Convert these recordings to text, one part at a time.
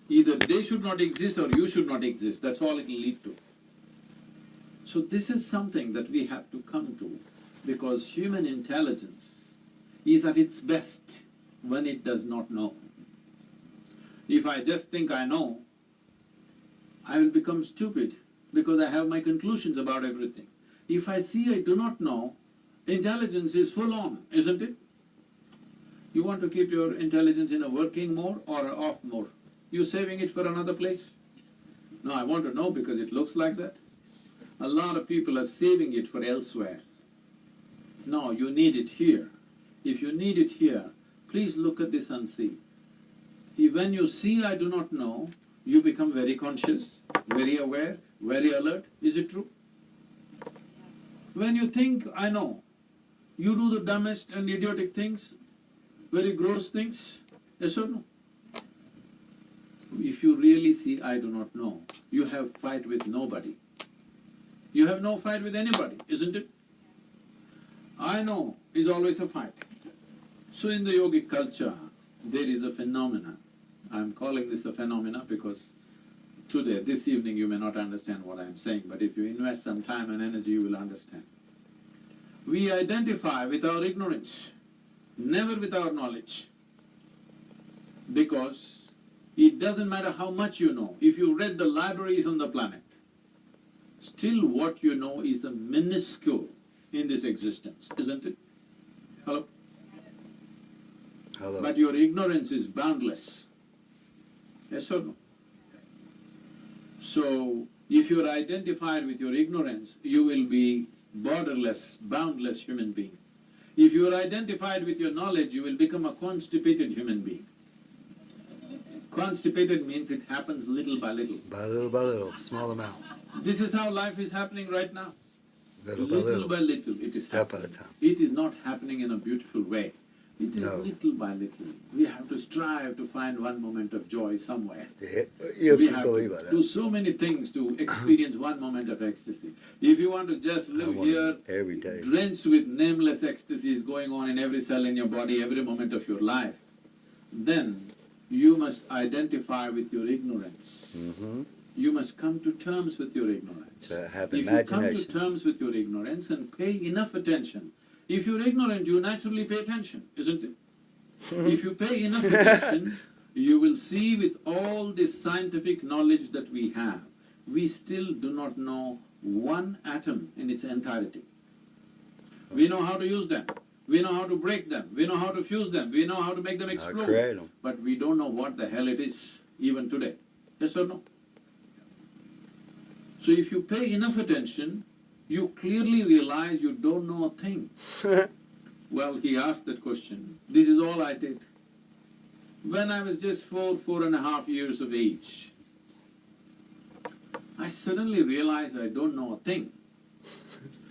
either they should not exist or you should not exist, that's all it will lead to. So this is something that we have to come to, because human intelligence is at its best when it does not know. If I just think I know, I will become stupid because I have my conclusions about everything. If I see I do not know, intelligence is full on, isn't it? You want to keep your intelligence in a working mode or a off mode? You saving it for another place? No, I want to know because it looks like that. A lot of people are saving it for elsewhere. No, you need it here. If you need it here, please look at this and see. When you see I do not know, you become very conscious, very aware, very alert. Is it true? When you think I know, you do the dumbest and idiotic things, very gross things. Yes or no? If you really see I do not know, you have fight with nobody. You have no fight with anybody, isn't it? I know is always a fight. So in the yogic culture, there is a phenomena. I'm calling this a phenomena because today, this evening, you may not understand what I'm saying, but if you invest some time and energy, you will understand. We identify with our ignorance, never with our knowledge, because it doesn't matter how much you know. If you read the libraries on the planet, still what you know is a minuscule in this existence, isn't it? Hello? Hello. But your ignorance is boundless. Yes or no? So, if you're identified with your ignorance, you will be borderless, boundless human being. If you are identified with your knowledge, you will become a constipated human being. Constipated means it happens little by little. By little, small amount. This is how life is happening right now. Little by little. By little it is Step happening. at a time. It is not happening in a beautiful way. It is No. little by little. We have to strive to find one moment of joy somewhere. You We have have to believe to it. do so many things to experience one moment of ecstasy. If you want to just live here, every day. drenched with nameless ecstasies going on in every cell in your body, every moment of your life, then you must identify with your ignorance. Mm-hmm. You must come to terms with your ignorance. To have If imagination. you come to terms with your ignorance and pay enough attention, if you're ignorant, you naturally pay attention, isn't it? If you pay enough attention, you will see with all this scientific knowledge that we have, we still do not know one atom in its entirety. We know how to use them, we know how to break them, we know how to fuse them, we know how to make them explode, create them. but we don't know what the hell it is, even today. Yes or no? So if you pay enough attention, you clearly realize you don't know a thing. Well, he asked that question. This is all I did. When I was just 4.5 years of age, I suddenly realized I don't know a thing.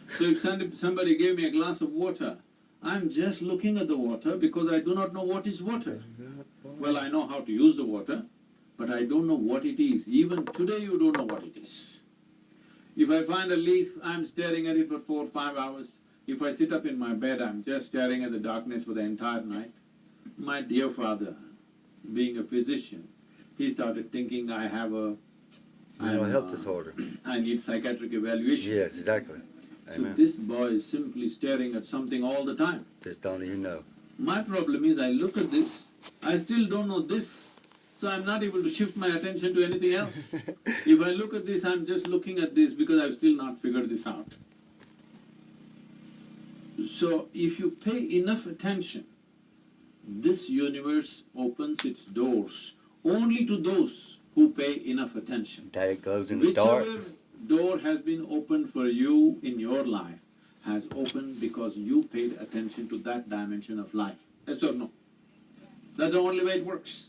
So if somebody gave me a glass of water, I'm just looking at the water because I do not know what is water. Well, I know how to use the water, but I don't know what it is. Even today you don't know what it is. If I find a leaf, I'm staring at it for 4 or 5 hours. If I sit up in my bed, I'm just staring at the darkness for the entire night. My dear father, being a physician, he started thinking I have a mental health disorder. I need psychiatric evaluation. Yes, exactly. So Amen. this boy is simply staring at something all the time. Just don't even know. My problem is I look at this, I still don't know this, so I'm not able to shift my attention to anything else. If I look at this, I'm just looking at this because I've still not figured this out. So if you pay enough attention, this universe opens its doors only to those who pay enough attention. That it goes in the dark. Whichever door has been opened for you in your life has opened because you paid attention to that dimension of life. Yes or no? That's the only way it works.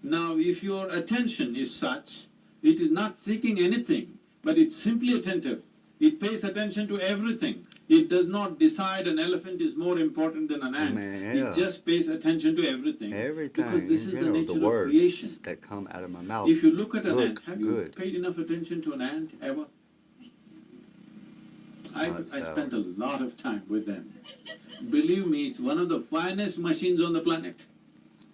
Now, if your attention is such, it is not seeking anything, but it's simply attentive. It pays attention to everything. It does not decide an elephant is more important than an ant. Yeah. It just pays attention to everything. Everything, Because this in is general, the nature the of words creation. that come out of my mouth. If you look at an look ant, have you good. paid enough attention to an ant ever? I spent a lot of time with them. Believe me, it's one of the finest machines on the planet.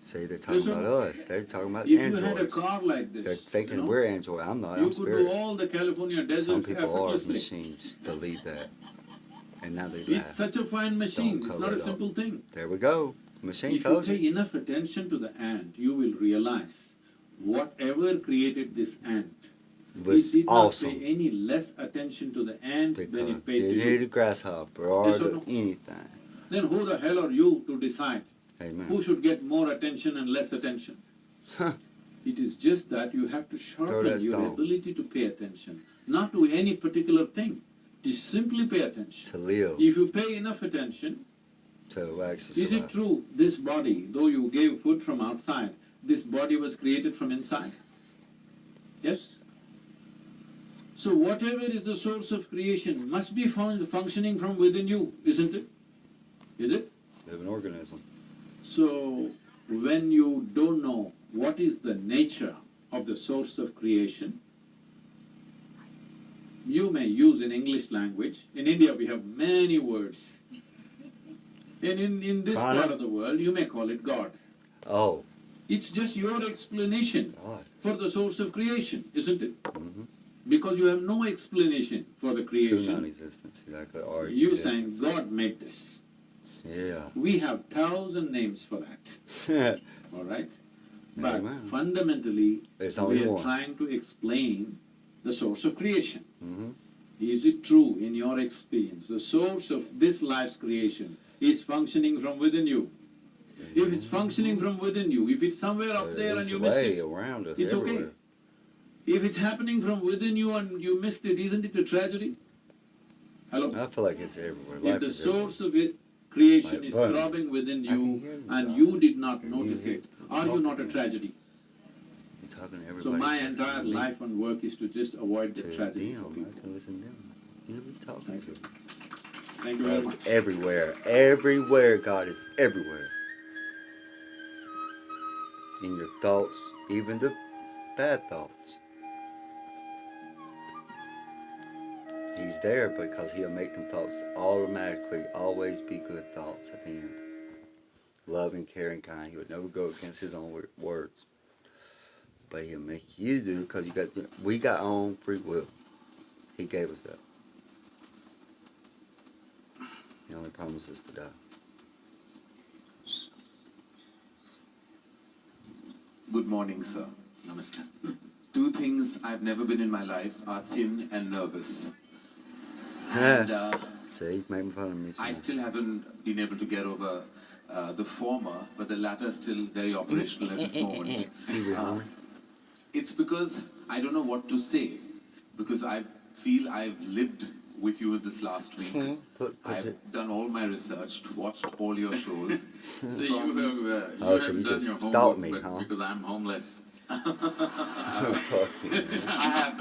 See, they're talking Yes or about no? us. They're talking about If you had a androids. car like They're this, thinking we're android. I'm not. you I'm could do spirit. all the California Some deserts people are effortlessly. machines. Believe that. And now they It's laugh. such a fine machine. Don't It's cover not a it up. simple thing. There we go. The machine If you tells pay you. enough attention to the ant, you will realize whatever created this ant, It it was did not awesome. pay any less attention to the ant than Because it paid it to hit you. a grasshopper or Yes or no? anything. Then who the hell are you to decide Amen. who should get more attention and less attention? It is just that you have to sharpen that your stone. ability to pay attention, not to any particular thing. Just simply pay attention. To live. If you pay enough attention, To actually is it survive. true this body, though you gave food from outside, this body was created from inside? Yes? So whatever is the source of creation must be found functioning from within you, isn't it? Is it? Living organism. So when you don't know what is the nature of the source of creation, you may use in English language. In India we have many words. And in this Prana? part of the world you may call it God. Oh, It's just your explanation God. for the source of creation, isn't it? Mm-hmm. Because you have no explanation for the True creation. non-existence. Exactly. Or You saying existence. God made this. Yeah. We have 1,000 names for that, all right? But Amen. fundamentally, It's only we are one. trying to explain the source of creation. Mm-hmm. Is it true in your experience, the source of this life's creation is functioning from within you? If it's functioning from within you, if it's somewhere up there and It's you missed way it, around us it's okay. everywhere. If it's happening from within you and you missed it, isn't it a tragedy? Hello? I feel like it's everywhere. If Life the is everywhere. source of it, creation Like is burning. throbbing within I can you hear you, and John. you did not Can you notice hear it, me are you not a talking? tragedy? You're talking to So everybody. my That's entire me. life and work is to just avoid the To tragedy for them. people. I can listen to them. You be talking Thank to you. them. Thank you very God is much. everywhere. Everywhere. God is everywhere. In your thoughts, even the bad thoughts. He's there because he'll make them thoughts automatically always be good thoughts at the end. Loving, caring, kind. He would never go against his own words. But he'll make you do because we got our own free will. He gave us that. He only promises to die. Good morning, sir. Namaskar. Two things I've never been in my life are thin and nervous. And See, make me fun of me. I still haven't been able to get over the former, but the latter is still very operational at this moment. It's because I don't know what to say, because I feel I've lived with you this last week. I've done all my research, watched all your shows. So you have Oh, so you done just your stalked homework me, huh? because I'm homeless. I have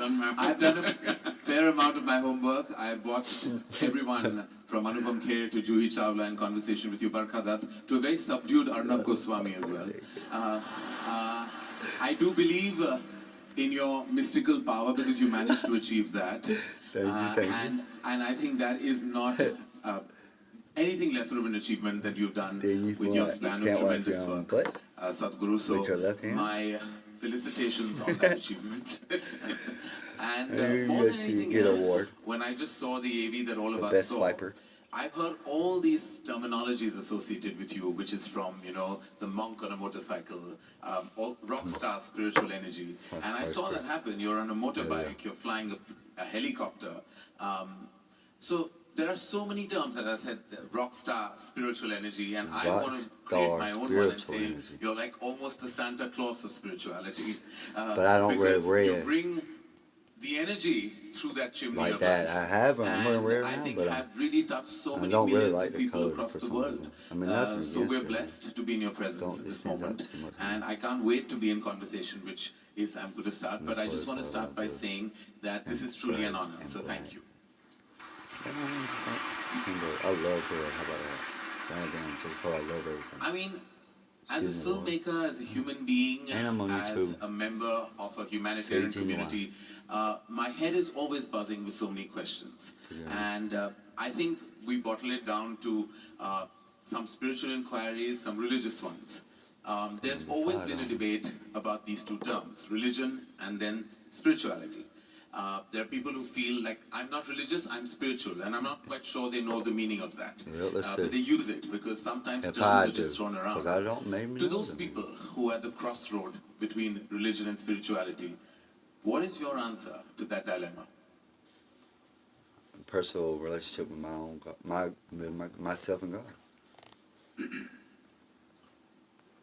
done a fair amount of my homework. I've watched everyone from Anupam Kher to Juhi Chawla in conversation with you, Barkhadat, to a very subdued Arnab Goswami as well. I do believe in your mystical power because you managed to achieve that. Thank you. And I think that is not anything lesser of an achievement that you've done Then you with your can't span of wipe tremendous your own work, butt Sadhguru. So with your left hand? my felicitations on that achievement. And You more than get to anything get else, award. when I just saw the AV that all of The us best saw, swiper. I've heard all these terminologies associated with you, which is from, the monk on a motorcycle, all rock star spiritual energy. And I saw that happen. You're on a motorbike, you're flying a helicopter. So there are so many terms that I said, rock star spiritual energy, and I want to create my own one and say, energy. you're like almost the Santa Claus of spirituality. But I don't wear because red. you bring the energy through that chimney Like of that. life. I have them. I'm wearing red And I around, think but have really touched so I many don't really millions like of the people color across for the some world. reason. I mean, nothing So against we're it. blessed to be in your presence Don't- at it this stands out moment. too much. And I can't wait to be in conversation, which is I'm going to start. But I just want to start by saying that this is truly an honor. So thank you. I love her. How about that? Goddamn, just I love everything. I mean, as a Excuse me, Lord. filmmaker, as a human being, And I'm on as YouTube. a member of a humanitarian Say genuine. community, my head is always buzzing with so many questions. Yeah. And I think we bottle it down to some spiritual inquiries, some religious ones. There's always been a debate about these two terms, religion and then spirituality. There are people who feel like, I'm not religious, I'm spiritual, and I'm not quite sure they know the meaning of that. Well, let's see. But they use it because sometimes If terms I are just do, thrown around. 'cause I don't maybe To know those them. people who are at the crossroad between religion and spirituality, what is your answer to that dilemma? Personal relationship with my own God, myself and God,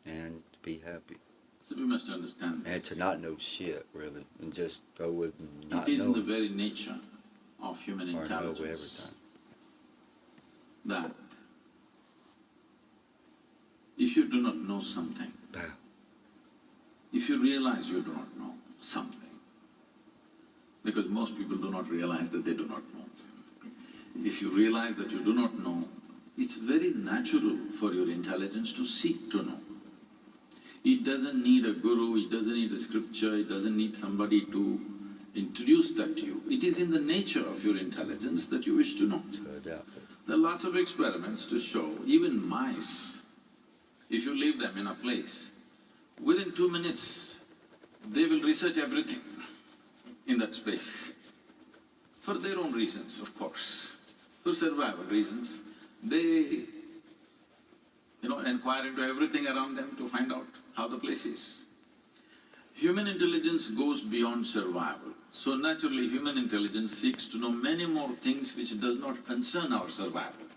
and to be happy, So we must understand this. and to not know shit really, and just go with not It is in the knowing, very nature of human or know intelligence everything. that if you do not know something, Wow. if you realize you do not know something, because most people do not realize that they do not know. If you realize that you do not know, it's very natural for your intelligence to seek to know. It doesn't need a guru, it doesn't need a scripture, it doesn't need somebody to introduce that to you. It is in the nature of your intelligence that you wish to know. To adapt it. There are lots of experiments to show, even mice, if you leave them in a place, within 2 minutes, they will research everything in that space. For their own reasons, of course, for survival reasons, they, inquire into everything around them to find out how the place is. Human intelligence goes beyond survival. So naturally, human intelligence seeks to know many more things which does not concern our survival.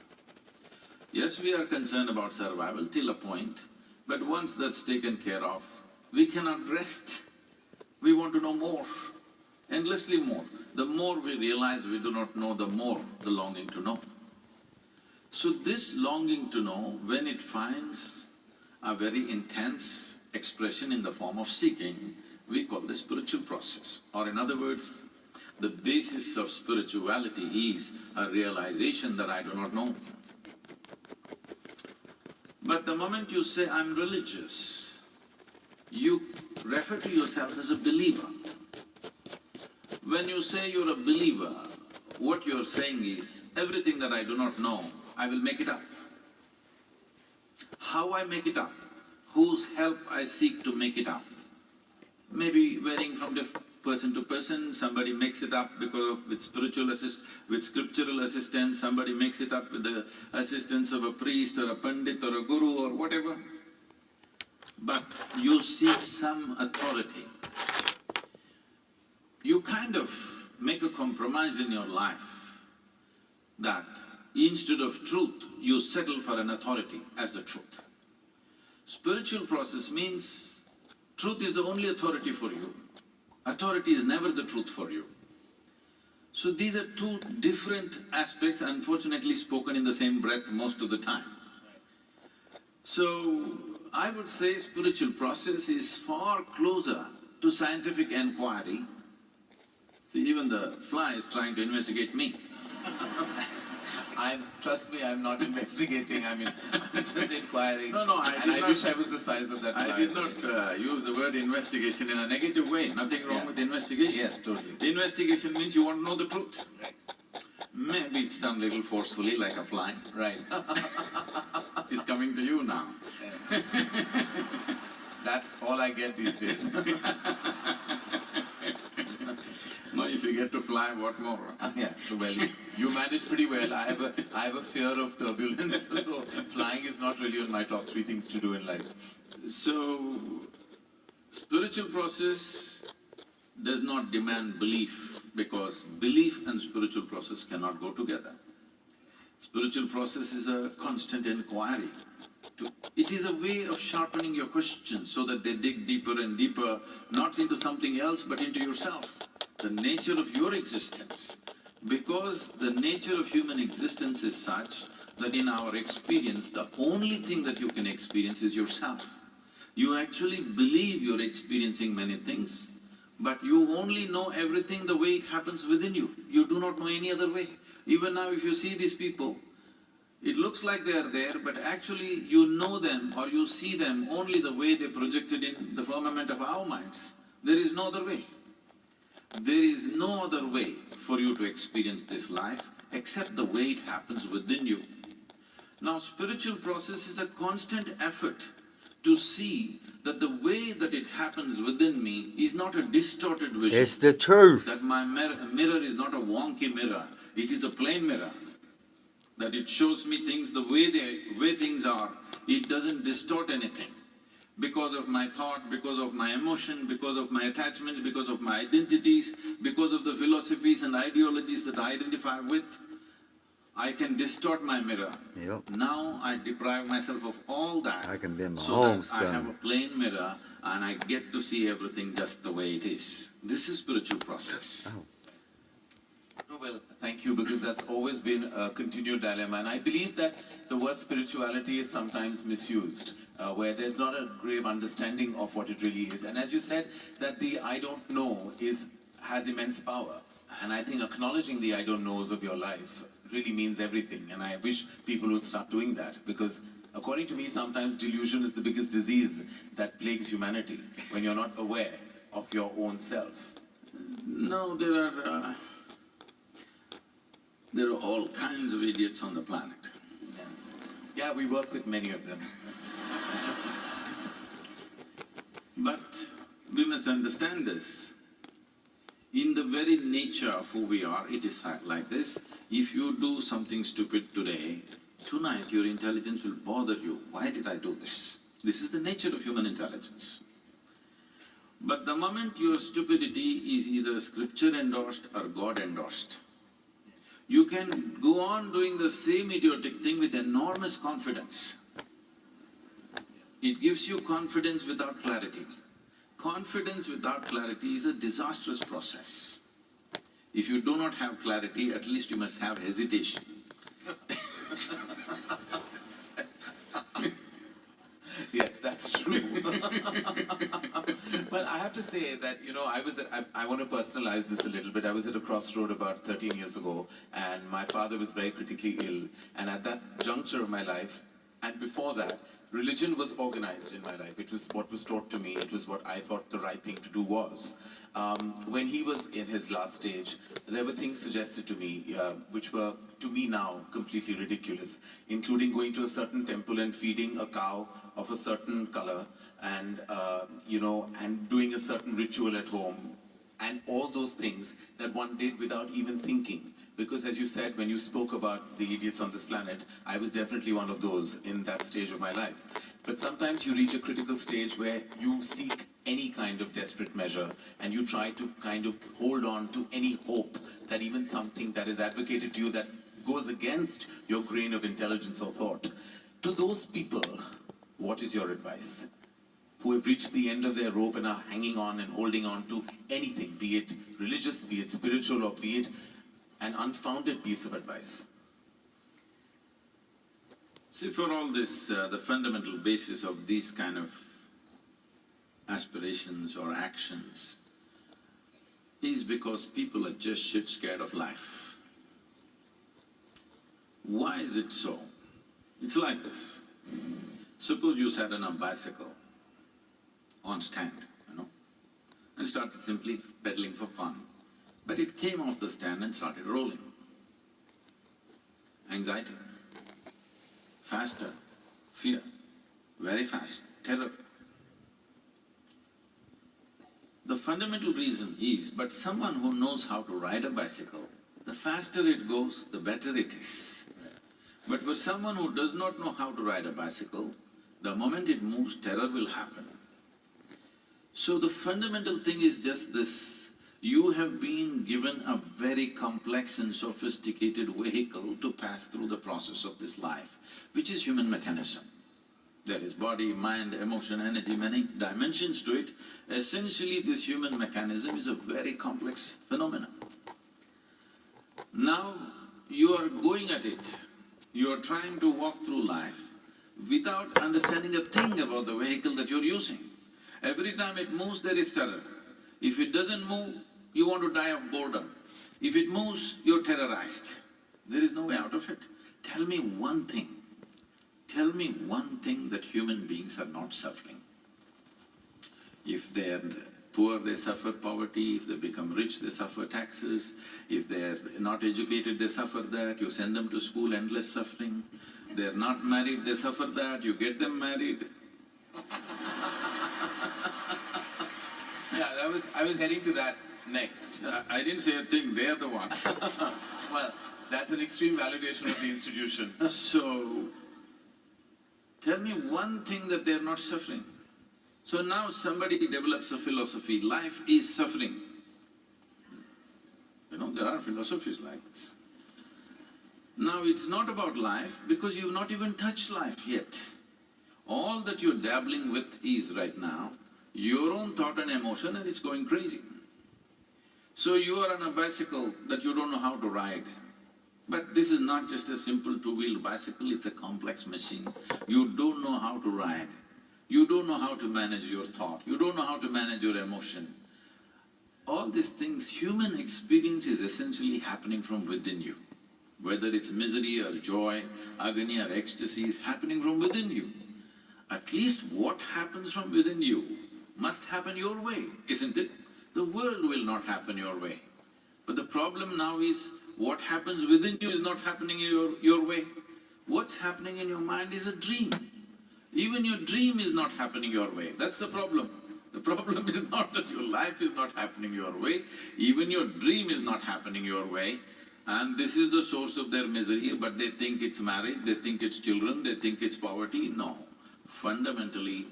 Yes, we are concerned about survival till a point, but once that's taken care of, we cannot rest. We want to know more, endlessly more. The more we realize we do not know, the more the longing to know. So this longing to know, when it finds a very intense expression in the form of seeking, we call the spiritual process. Or in other words, the basis of spirituality is a realization that I do not know. But the moment you say, I'm religious, you refer to yourself as a believer. When you say you're a believer, what you're saying is, everything that I do not know, I will make it up. How I make it up? Whose help I seek to make it up? Maybe varying from person to person, somebody makes it up with scriptural assistance, somebody makes it up with the assistance of a priest or a pandit or a guru or whatever. But you seek some authority. You kind of make a compromise in your life that instead of truth, you settle for an authority as the truth. Spiritual process means truth is the only authority for you. Authority is never the truth for you. So these are two different aspects, unfortunately spoken in the same breath most of the time. So I would say spiritual process is far closer to scientific inquiry. See, even the fly is trying to investigate me. Trust me, I'm not investigating, I'm just inquiring. No, I and did I not- wish I was the size of that fly. I did not use the word investigation in a negative way, nothing wrong Yeah. with investigation. Yes, totally. Investigation means you want to know the truth. Maybe it's done little forcefully like a fly. Right. It's coming to you now. That's all I get these days. Now if you get to fly, what more? Yeah, well, you manage pretty well. I have a fear of turbulence, so flying is not really on my top 3 things to do in life. So, spiritual process does not demand belief, because belief and spiritual process cannot go together. Spiritual process is a constant inquiry. It is a way of sharpening your questions so that they dig deeper and deeper, not into something else but into yourself, the nature of your existence. Because the nature of human existence is such that in our experience, the only thing that you can experience is yourself. You actually believe you're experiencing many things, but you only know everything the way it happens within you. You do not know any other way. Even now if you see these people, it looks like they are there, but actually you know them or you see them only the way they projected in the firmament of our minds. There is no other way. There is no other way for you to experience this life except the way it happens within you. Now, spiritual process is a constant effort to see that the way that it happens within me is not a distorted vision. It's the truth. That my mirror is not a wonky mirror, it is a plain mirror. That it shows me things the way things are, it doesn't distort anything. Because of my thought, because of my emotion, because of my attachments, because of my identities, because of the philosophies and ideologies that I identify with, I can distort my mirror. Yep. Now I deprive myself of all that. I can bend my so own that I have a spoon. plain mirror and I get to see everything just the way it is. This is spiritual process. Oh. No, well, thank you, because that's always been a continued dilemma. And I believe that the word spirituality is sometimes misused, where there's not a grave understanding of what it really is. And as you said, that the I don't know has immense power. And I think acknowledging the I don't knows of your life really means everything. And I wish people would start doing that, because according to me, sometimes delusion is the biggest disease that plagues humanity, when you're not aware of your own self. No, there are all kinds of idiots on the planet. Yeah, we work with many of them. But we must understand this. In the very nature of who we are, it is like this. If you do something stupid today, tonight your intelligence will bother you. Why did I do this? This is the nature of human intelligence. But the moment your stupidity is either scripture endorsed or God endorsed, you can go on doing the same idiotic thing with enormous confidence. It gives you confidence without clarity. Confidence without clarity is a disastrous process. If you do not have clarity, at least you must have hesitation. Yes, that's true. Well, I have to say that, I want to personalize this a little bit. I was at a crossroad about 13 years ago, and my father was very critically ill. And at that juncture of my life, and before that, religion was organized in my life. It was what was taught to me. It was what I thought the right thing to do was. When he was in his last stage, there were things suggested to me which were, to me now, completely ridiculous, including going to a certain temple and feeding a cow of a certain color, and and doing a certain ritual at home, and all those things that one did without even thinking. Because as you said, when you spoke about the idiots on this planet, I was definitely one of those in that stage of my life. But sometimes you reach a critical stage where you seek any kind of desperate measure, and you try to kind of hold on to any hope that even something that is advocated to you that goes against your grain of intelligence or thought. To those people, what is your advice? Who have reached the end of their rope and are hanging on and holding on to anything, be it religious, be it spiritual, or be it an unfounded piece of advice. See, for all this, the fundamental basis of these kind of aspirations or actions is because people are just shit scared of life. Why is it so? It's like this. Suppose you sat on a bicycle on stand, and started simply pedaling for fun. But it came off the stand and started rolling. Anxiety, faster, fear, very fast, terror. The fundamental reason is, but someone who knows how to ride a bicycle, the faster it goes, the better it is. But for someone who does not know how to ride a bicycle, the moment it moves, terror will happen. So the fundamental thing is just this: you have been given a very complex and sophisticated vehicle to pass through the process of this life, which is human mechanism. There is body, mind, emotion, energy, many dimensions to it. Essentially, this human mechanism is a very complex phenomenon. Now, you are going at it, you are trying to walk through life without understanding a thing about the vehicle that you're using. Every time it moves, there is terror. If it doesn't move, you want to die of boredom. If it moves, you're terrorized. There is no way out of it. Tell me one thing. Tell me one thing that human beings are not suffering. If they're poor, they suffer poverty. If they become rich, they suffer taxes. If they're not educated, they suffer that. You send them to school, endless suffering. They're not married, they suffer that. You get them married. Yeah, I was heading to that next. I didn't say a thing, they're the ones. Well, that's an extreme validation of the institution. So, tell me one thing that they're not suffering. So now somebody develops a philosophy, life is suffering. You know, there are philosophies like this. Now it's not about life because you've not even touched life yet. All that you're dabbling with is right now your own thought and emotion, and it's going crazy. So you are on a bicycle that you don't know how to ride. But this is not just a simple two-wheeled bicycle, it's a complex machine. You don't know how to ride. You don't know how to manage your thought. You don't know how to manage your emotion. All these things, human experience is essentially happening from within you. Whether it's misery or joy, agony or ecstasy is happening from within you. At least what happens from within you must happen your way, isn't it? The world will not happen your way. But the problem now is, what happens within you is not happening your way. What's happening in your mind is a dream. Even your dream is not happening your way, that's the problem. The problem is not that your life is not happening your way, even your dream is not happening your way. And this is the source of their misery, but they think it's marriage, they think it's children, they think it's poverty. No. Fundamentally,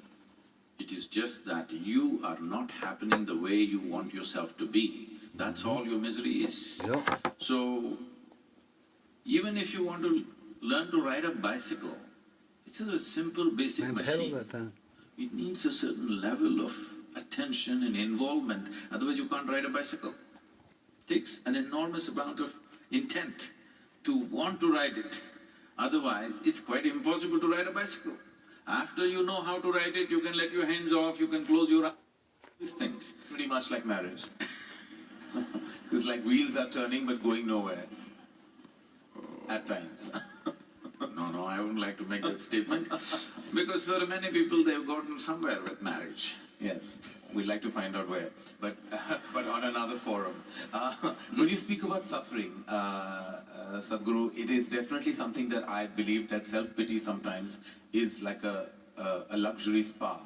it is just that you are not happening the way you want yourself to be. That's all your misery is. Yep. So, even if you want to learn to ride a bicycle, it's a simple basic Man, pedal machine. that thing. It needs a certain level of attention and involvement, otherwise you can't ride a bicycle. It takes an enormous amount of intent to want to ride it. Otherwise, it's quite impossible to ride a bicycle. After you know how to ride it, you can let your hands off, you can close your eyes, these things. Pretty much like marriage. Because like wheels are turning but going nowhere. At times. No, I wouldn't like to make that statement, because for many people they've gotten somewhere with marriage. Yes, we'd like to find out where, but but on another forum. When you speak about suffering, Sadhguru, it is definitely something that I believe that self-pity sometimes is like a luxury spa.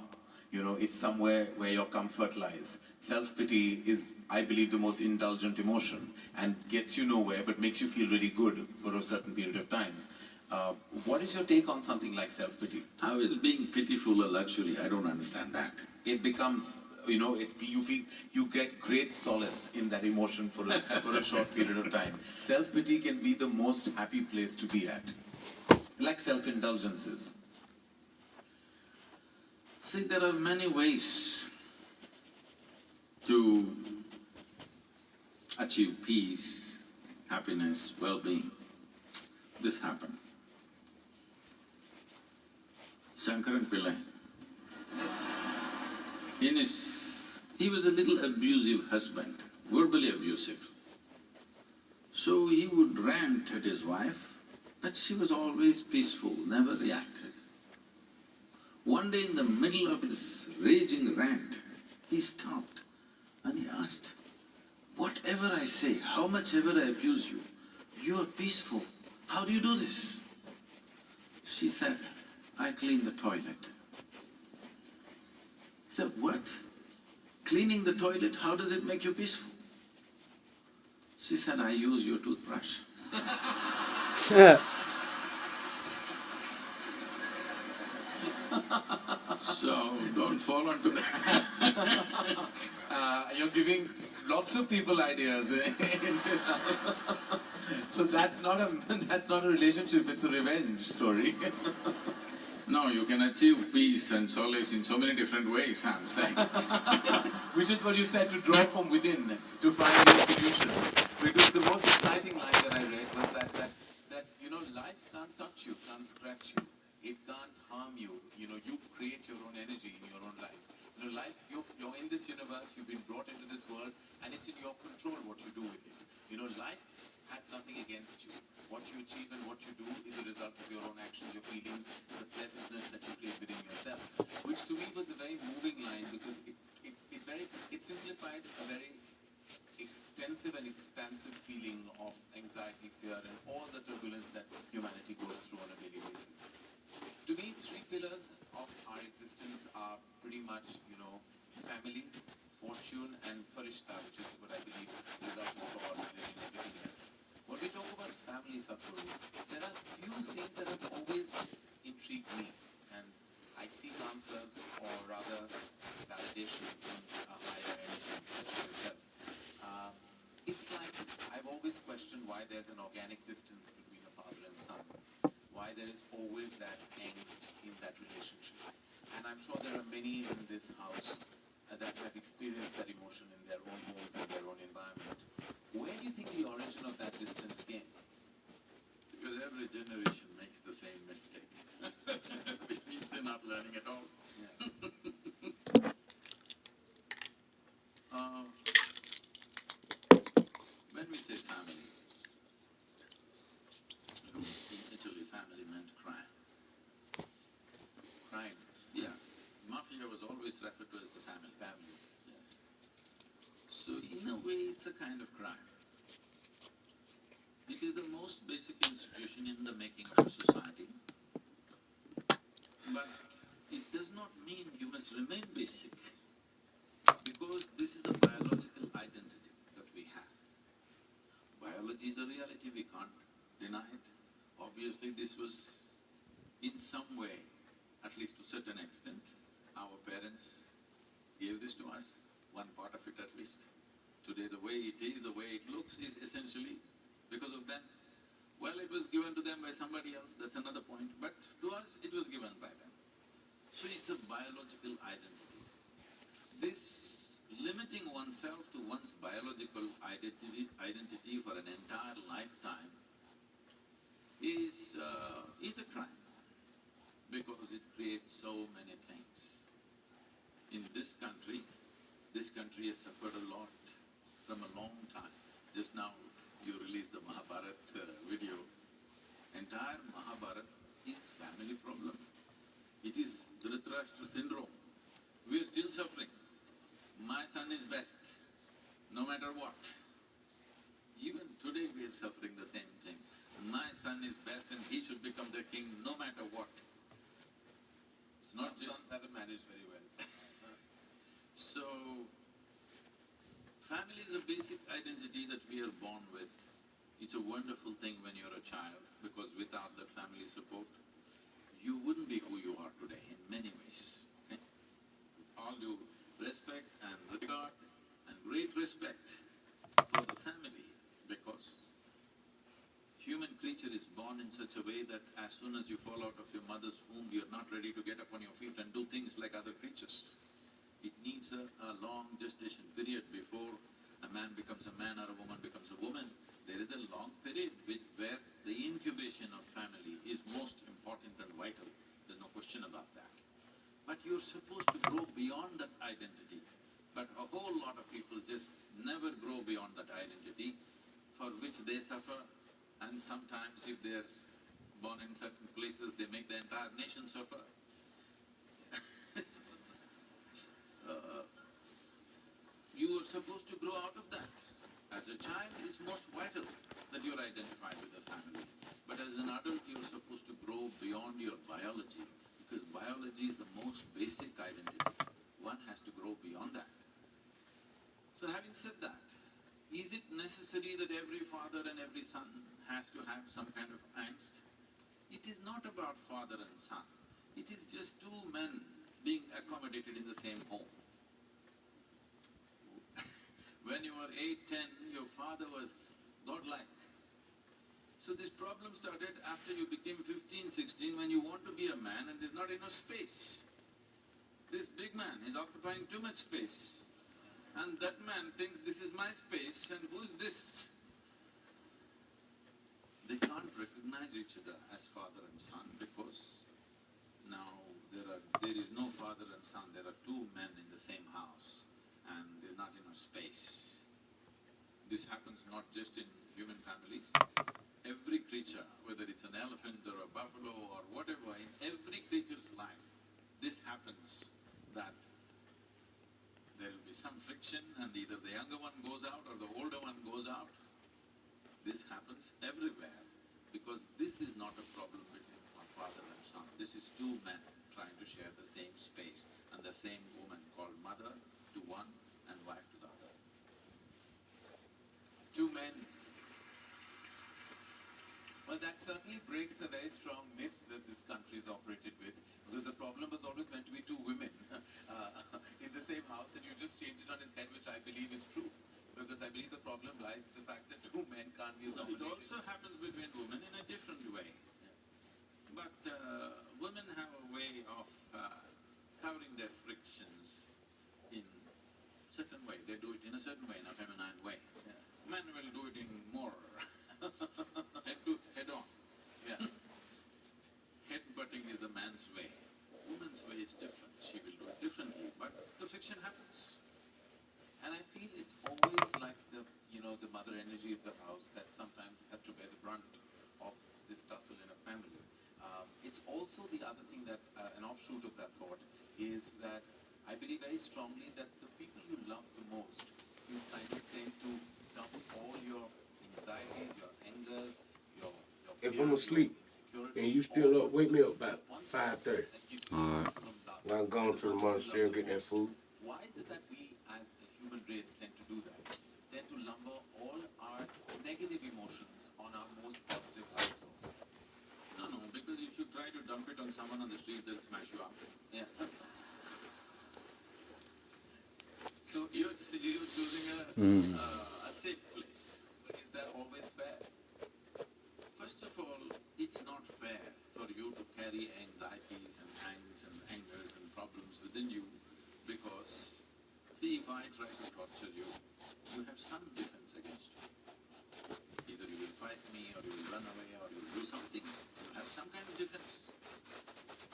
You know, it's somewhere where your comfort lies. Self-pity is, I believe, the most indulgent emotion and gets you nowhere but makes you feel really good for a certain period of time. What is your take on something like self-pity? How is being pitiful a luxury? I don't understand that. It becomes, you know, you get great solace in that emotion for a short period of time. Self-pity can be the most happy place to be at. Like self-indulgences. See, there are many ways to achieve peace, happiness, well-being. This happened. Shankaran Pillai, he was a little abusive husband, verbally abusive. So he would rant at his wife, but she was always peaceful, never reacted. One day in the middle of his raging rant, he stopped and he asked, "Whatever I say, how much ever I abuse you, you are peaceful. How do you do this?" She said, "I clean the toilet." He said, "What? Cleaning the toilet, how does it make you peaceful?" She said, "I use your toothbrush." So, don't fall onto that. You're giving lots of people ideas. So that's not a relationship, it's a revenge story. No, you can achieve peace and solace in so many different ways, I'm saying. Which is what you said, to draw from within, to find your solution. Because the most exciting line that I read was that you know, life can't touch you, can't scratch you. It can't harm you. You know, you create your own energy in your own life. You know, life, you're in this universe, you've been brought into this world, and it's in your control what you do with it. You know, life has nothing against you. What you achieve and what you do is a result of your own actions, your feelings, the pleasantness that you create within yourself. Which to me was a very moving line, because it simplified a very extensive and expansive feeling of anxiety, fear, and all the turbulence that humanity goes through on a daily basis. To me, three pillars of our existence are pretty much, family, fortune, and farishta, which is what I believe is our God, religion, everything else. When we talk about family, Sadhguru, there are few things that have always intrigued me, and I seek answers, or rather validation from a higher energy, such as yourself. It's like I've always questioned why there's an organic distance between a father and son, why there is always that angst in that relationship. And I'm sure there are many in this house that have experienced that emotion in their own homes and their own environment. Where do you think the origin of that distance came? Because every generation makes the same mistake, which means they're not learning at all. Yeah. When we say family, initially family meant crime. Crime. Yeah, mafia was always referred to as the family. Family. Yes. So in a way, it's a kind of crime. It is the most basic institution in the making of a society, but it does not mean you must remain basic, because this is a biological identity that we have. Biology is a reality, we can't deny it. Obviously, this was in some way, at least to a certain extent, our parents gave this to us, one part of it at least. Today the way it is, the way it looks is essentially because of them. Well, it was given to them by somebody else, that's another point, but to us it was given by them. So it's a biological identity. This limiting oneself to one's biological identity for an entire lifetime is a crime, because it creates so many things. In this country has suffered a lot from a long time. Just now you released the Mahabharat video. Entire Mahabharat is family problem. It is Dhritarashtra syndrome. We are still suffering. My son is best, no matter what. Even today we are suffering the same thing. My son is best and he should become the king no matter what. It's not Some just… sons haven't managed very well. So, family is a basic identity that we are born with. It's a wonderful thing when you're a child, because without that family support, you wouldn't be who you are today in many ways. Okay? All due respect and regard and great respect for the family, because human creature is born in such a way that as soon as you fall out of your mother's womb, you're not ready to get up on your feet and do things like other creatures. It needs a long gestation period before a man becomes a man or a woman becomes a woman. There is a long period where the incubation of family is most important and vital. There's no question about that. But you're supposed to grow beyond that identity. But a whole lot of people just never grow beyond that identity, for which they suffer, and sometimes if they're born in certain places, they make the entire nation suffer. You are supposed to grow out of that. As a child, it's most vital that you're identified with the family. But as an adult, you're supposed to grow beyond your biology, because biology is the most basic identity. One has to grow beyond that. So having said that, is it necessary that every father and every son has to have some kind of angst? It is not about father and son. It is just two men being accommodated in the same home. When you were 8, 10, your father was godlike. So this problem started after you became 15, 16, when you want to be a man and there's not enough space. This big man is occupying too much space. And that man thinks this is my space, and who is this? They can't recognize each other as father and son, because now there is no father and son, there are two men in the same house, and there's not enough space. This happens not just in human families. Every creature, whether it's an elephant or a buffalo or whatever, in every creature's life, this happens, that there will be some friction and either the younger one goes out or the older one goes out. This happens everywhere, because this is not a problem between father and son, this is two men trying to share the same space and the same woman called mother to one and wife to the other. Two men. Well, that certainly breaks a very strong myth that this country is operated with, because the problem was always meant to be two women in the same house, and you just changed it on its head, which I believe is true. Because I believe the problem lies in the fact that two men can't be No, it dominated. also happens between women in a different way. But women have a way of covering their frictions in certain way. They do it in a certain way, in a feminine way. Men will do it in more head on. Yeah. Headbutting is a man's way. Woman's way is different. She will do it differently, but the friction happens. And I feel it's always like the, the mother energy of the house that sometimes has to bear the brunt of this tussle in a family. It's also the other thing that, an offshoot of that thought, is that I believe very strongly that the people you love the most, you kind of tend to dump all your anxieties, your angers, your If fears, I'm asleep your and you insecurities, still all up, wake me up about one source 5:30. that gives you Alright. maximum love. While I'm going to the monastery and get that food. Why is it that we as the human race tend to do that? Tend to lumber all our negative emotions on our most positive light source? No, because if you try to dump it on someone on the street, they'll smash you up. Yeah. So you're choosing a safe place. Is that always fair? First of all, it's not fair for you to carry anxieties and angst and angers and problems within you, because, see, if I try to torture you, you have some defense against you. Either you will fight me, or you will run away, or you will do something. You have some kind of defense.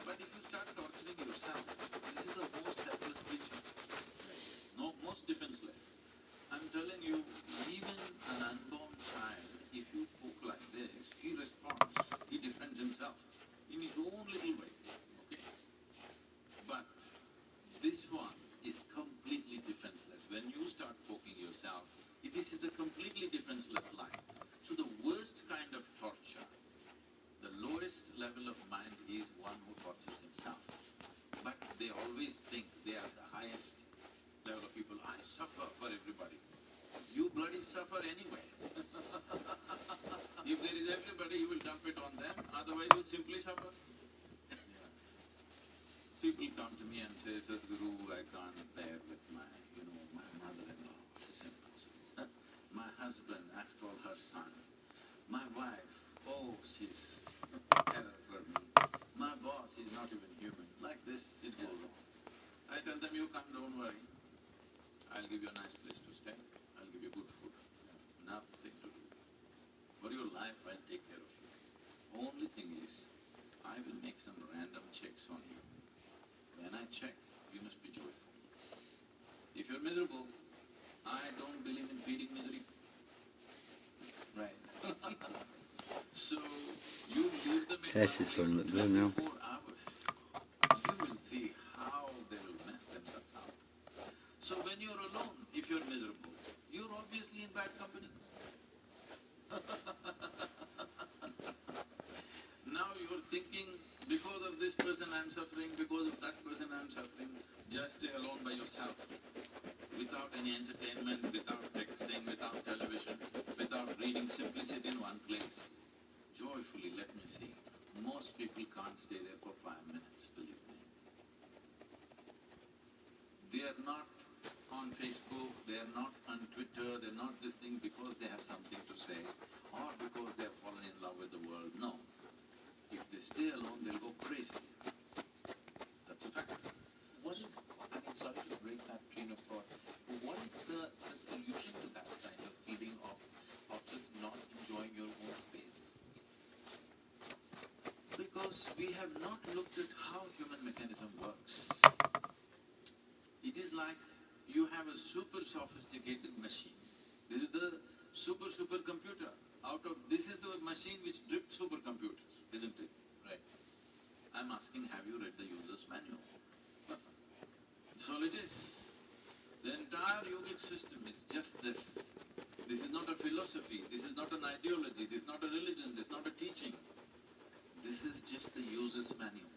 But if you start torturing yourself, this is the most helpless creature. No, most defenseless. I'm telling you, even an unborn child, if you poke like this, he responds. He defends himself in his own little way. Okay? But this one is completely defenseless. When you start poking yourself, this is a completely defenseless life. So the worst kind of torture, the lowest level of mind is one who tortures himself. But they always think they are the highest level of people. I suffer for everybody. You bloody suffer anyway. If there is everybody, you will dump it on them, otherwise you simply suffer. People come to me and say, Sadhguru, I can't bear with my mother-in-law. It's impossible. My husband, after all, her son. My wife, oh, she's terror for me. My boss is not even human. Like this, it goes on. I tell them, you come, don't worry. I'll give you a nice place to stay. I'll give you good food. Nothing to do. For your life, I'll take care of you. Only thing is, I will make some random checks on you. When I check, you must be joyful. If you're miserable, I don't believe in feeding misery. Right. So, you leave them in Cash is starting to look good now. 4 hours. You will see how they will mess themselves up. So when you're alone, if you're miserable, you're obviously in bad company. Now you're thinking, because of this person I'm suffering, because of that person I'm suffering, just stay alone by yourself. Without any entertainment, without texting, without television, without reading, simply sit in one place. Joyfully, let me see. Most people can't stay there for 5 minutes, believe me. They are not on Facebook, they are not on Twitter, they're not listening because they have something to say, or because they have fallen in love with the world. No. If they stay alone, they'll go crazy. That's a fact. What is, sorry to break that train of thought, what is the solution to that kind of feeling of just not enjoying your own space? Because we have not looked at how human mechanism works. It is like you have a super sophisticated machine. This is the super computer. This is the machine which dripped supercomputers, isn't it? Right. I'm asking, have you read the user's manual? That's all it is. The entire yogic system is just this. This is not a philosophy, this is not an ideology, this is not a religion, this is not a teaching. This is just the user's manual.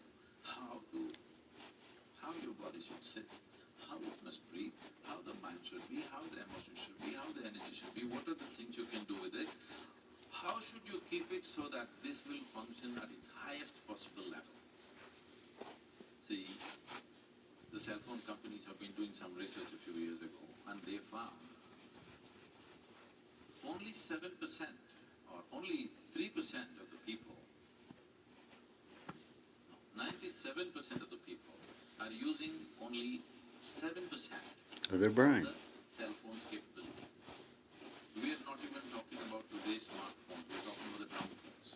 cell phone companies have been doing some research a few years ago, and they found only 7% or only 3% of the people, 97% of the people are using only 7% Of their brain. of the cell phone's capability. We are not even talking about today's smartphones, we're talking about the dumb phones.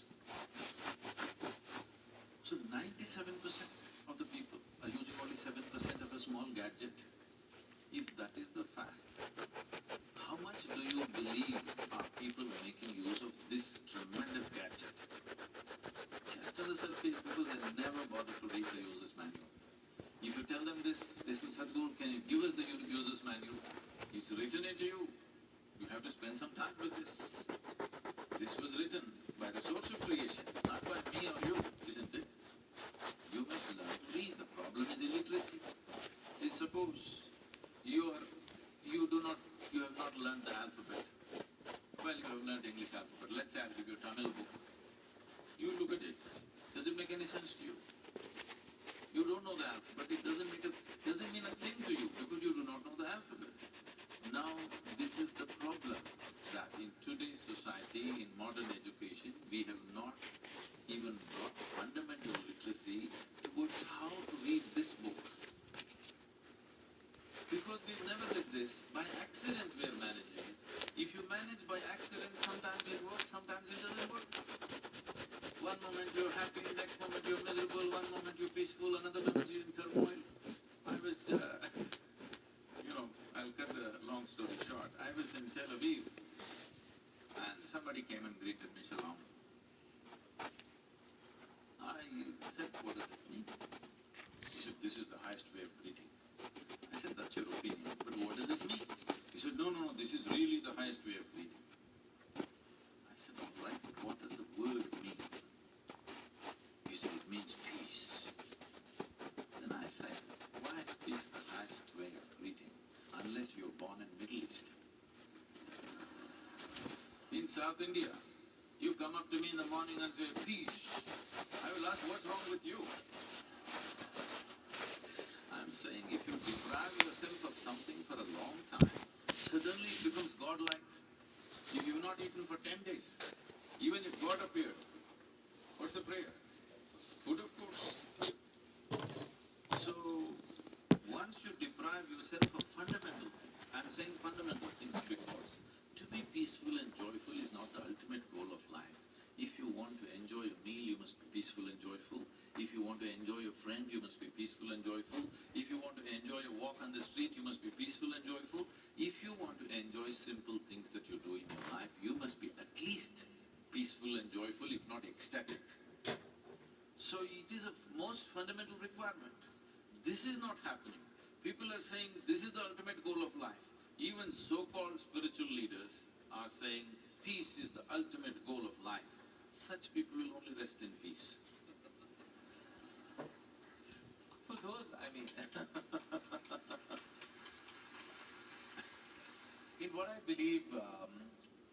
So 97% of the people are using only 7% of a small gadget. If that is the fact, how much do you believe are people making use of this tremendous gadget? Just on the surface, because they never bother to read the user's manual. If you tell them this is Sadhguru, can you give us the user's manual? It's written into you. You have to spend some time with this. This was written by the source of creation, not by me or you, isn't it? You must learn to read. The problem is illiteracy. See, suppose you have not learned the alphabet. Well, you have learned English alphabet. Let's say I'll give you a Tamil book. You look at it. Does it make any sense to you? You don't know the alphabet. It doesn't mean a thing to you because you do not know the alphabet. Now, this is the problem, that in today's society, in modern education, we have not even brought fundamental literacy towards how to read this book. Because we've never read this, by accident we are managing it. If you manage by accident, sometimes it works, sometimes it doesn't work. One moment you're happy, next moment you're miserable, one moment you're peaceful, another moment you're in turmoil. I was, I'll cut the long story short. I was in Tel Aviv, and somebody came and greeted me, Shalom. I said, what does it mean? He said, this is the highest way of greeting. I said, that's your opinion, but what does it mean? He said, no, this is really the highest way of greeting. I said, all right, but what does the word mean? He said, it means peace. Then I said, why is peace the highest way of greeting, unless you're born in Middle East? In South India, you come up to me in the morning and say, peace. I will ask, what's wrong with you? I'm saying, if you deprive yourself of something for a long time, suddenly it becomes godlike. If you've not eaten for 10 days, even if God appeared, what's the prayer? Food, of course. So, once you deprive yourself of fundamental things, I'm saying fundamental things because to be peaceful and joyful is not the ultimate goal of life. If you want to enjoy a meal, you must be peaceful and joyful. If you want to enjoy a friend, you must be peaceful and joyful. If you want to enjoy a walk on the street, you must be peaceful and joyful. If you want to enjoy simple things that you do in your life, you must be at least peaceful and joyful, if not ecstatic. So it is a most fundamental requirement. This is not happening. People are saying this is the ultimate goal of life. Even so-called spiritual leaders are saying peace is the ultimate goal of life. Such people will only rest in peace. For those, in what I believe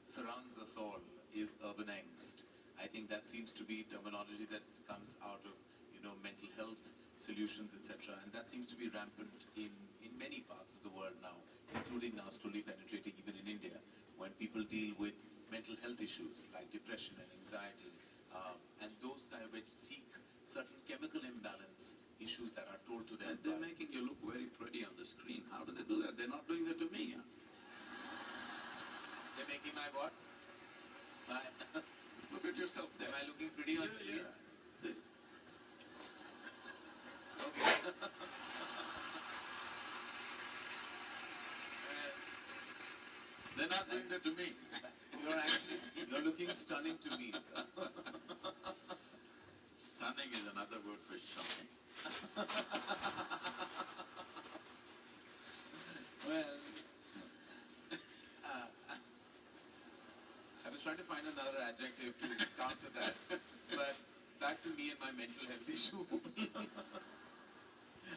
surrounds us all is urban angst. I think that seems to be terminology that comes out of, mental health solutions, etc. And that seems to be rampant in many parts of the world now, including now slowly penetrating even in India, when people deal with mental health issues like depression and anxiety, and those kind of which seek certain chemical imbalance issues that are told to them. And they're making you look very pretty on the screen. How do they do that? They're not doing that to me. Huh? They're making my what? My Look at yourself there. Am I looking pretty on screen? Yeah. Okay. They're not doing that to me. You're looking stunning to me, sir. Stunning is another word for shocking. Well, I was trying to find another adjective to counter that, but back to me and my mental health issue.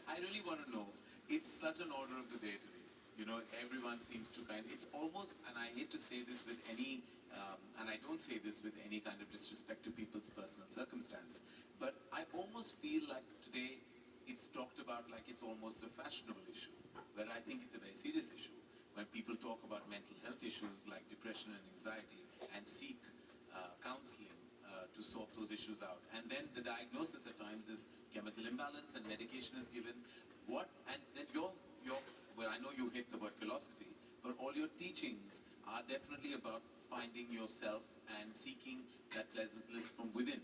I really want to know, it's such an order of the day today. Everyone seems to it's almost, and I hate to say this with any, and I don't say this with any kind of disrespect to people's personal circumstance, but I almost feel like today it's talked about like it's almost a fashionable issue, where I think it's a very serious issue. When people talk about mental health issues like depression and anxiety and seek counseling to sort those issues out. And then the diagnosis at times is chemical imbalance and medication is given. And then well, I know you hate the word philosophy, but all your teachings are definitely about finding yourself and seeking that pleasant bliss from within.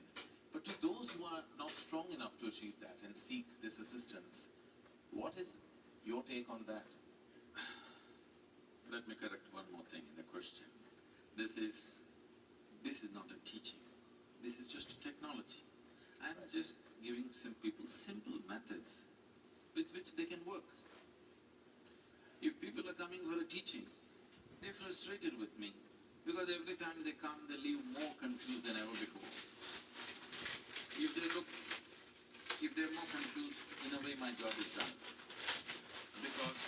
But to those who are not strong enough to achieve that and seek this assistance, what is your take on that? Let me correct one more thing in the question. This is not a teaching. This is just a technology. I'm just giving some people simple methods with which they can work. If people are coming for a teaching, they're frustrated with me because every time they come, they leave more confused than ever before. If they're more confused, in a way my job is done. Because